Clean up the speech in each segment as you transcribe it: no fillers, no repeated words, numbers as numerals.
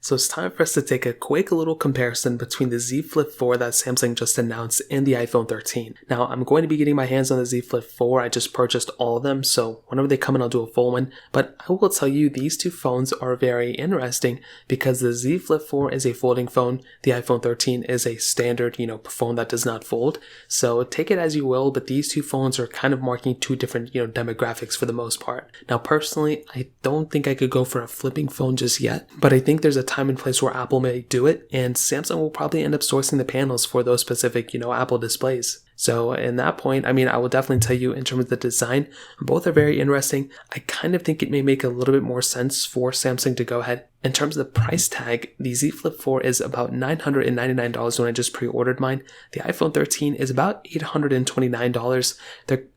So it's time for us to take a quick little comparison between the Z Flip 4 that Samsung just announced and the iPhone 13. Now, I'm going to be getting my hands on the Z Flip 4. I just purchased all of them, so whenever they come in, I'll do a full one. But I will tell you, these two phones are very interesting because the Z Flip 4 is a folding phone. The iPhone 13 is a standard, phone that does not fold. So take it as you will, but these two phones are kind of marking two different, demographics for the most part. Now, personally, I don't think I could go for a flipping phone just yet, but I think there's a time and place where Apple may do it, and Samsung will probably end up sourcing the panels for those specific, Apple displays. So in that point, I will definitely tell you in terms of the design, both are very interesting. I kind of think it may make a little bit more sense for Samsung to go ahead. In terms of the price tag, the Z Flip 4 is about $999 when I just pre-ordered mine. The iPhone 13 is about $829.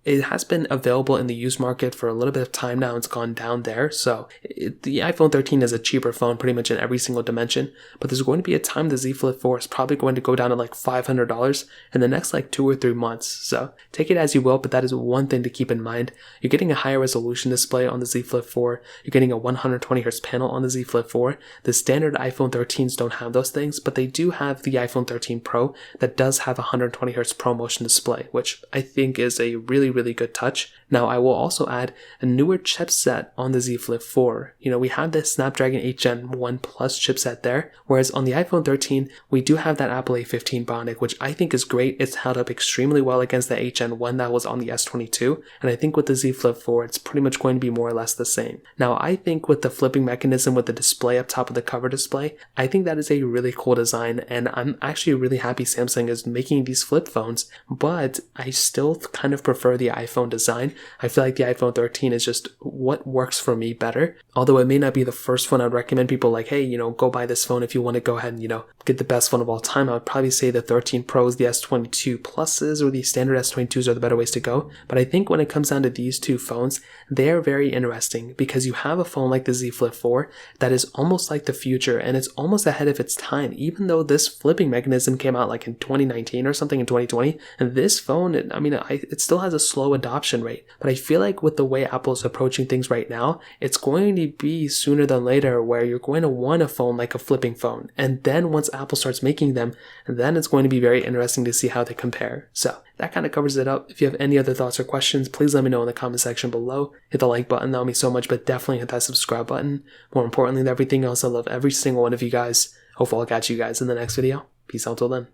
It has been available in the used market for a little bit of time now. It's gone down there. So the iPhone 13 is a cheaper phone pretty much in every single dimension. But there's going to be a time the Z Flip 4 is probably going to go down to like $500 in the next 2 or 3 months. So take it as you will, but that is one thing to keep in mind. You're getting a higher resolution display on the Z Flip 4. You're getting a 120Hz panel on the Z Flip 4. The standard iPhone 13s don't have those things, but they do have the iPhone 13 Pro that does have a 120Hz ProMotion display, which I think is a really, really good touch. Now, I will also add a newer chipset on the Z Flip 4. We have the Snapdragon 8 Gen 1 Plus chipset there, whereas on the iPhone 13, we do have that Apple A15 Bionic, which I think is great. It's held up extremely well against the 8 Gen 1 that was on the S22, and I think with the Z Flip 4, it's pretty much going to be more or less the same. Now, I think with the flipping mechanism with the display up top of the cover display, I think that is a really cool design, and I'm actually really happy Samsung is making these flip phones, but I still kind of prefer the iPhone design. I feel like the iPhone 13 is just what works for me better. Although it may not be the first phone I'd recommend people hey, go buy this phone if you want to go ahead and, get the best phone of all time. I would probably say the 13 Pros, the S22 Pluses, or the standard S22s are the better ways to go. But I think when it comes down to these two phones, they're very interesting because you have a phone like the Z Flip 4 that is almost like the future and it's almost ahead of its time, even though this flipping mechanism came out in 2019 or something in 2020. And this phone, it still has a slow adoption rate. But I feel like with the way Apple is approaching things right now, it's going to be sooner than later where you're going to want a phone like a flipping phone. And then once Apple starts making them, then it's going to be very interesting to see how they compare. So that kind of covers it up. If you have any other thoughts or questions, please let me know in the comment section below. Hit the like button, that would mean so much, but definitely hit that subscribe button. More importantly than everything else, I love every single one of you guys. Hopefully I'll catch you guys in the next video. Peace out till then.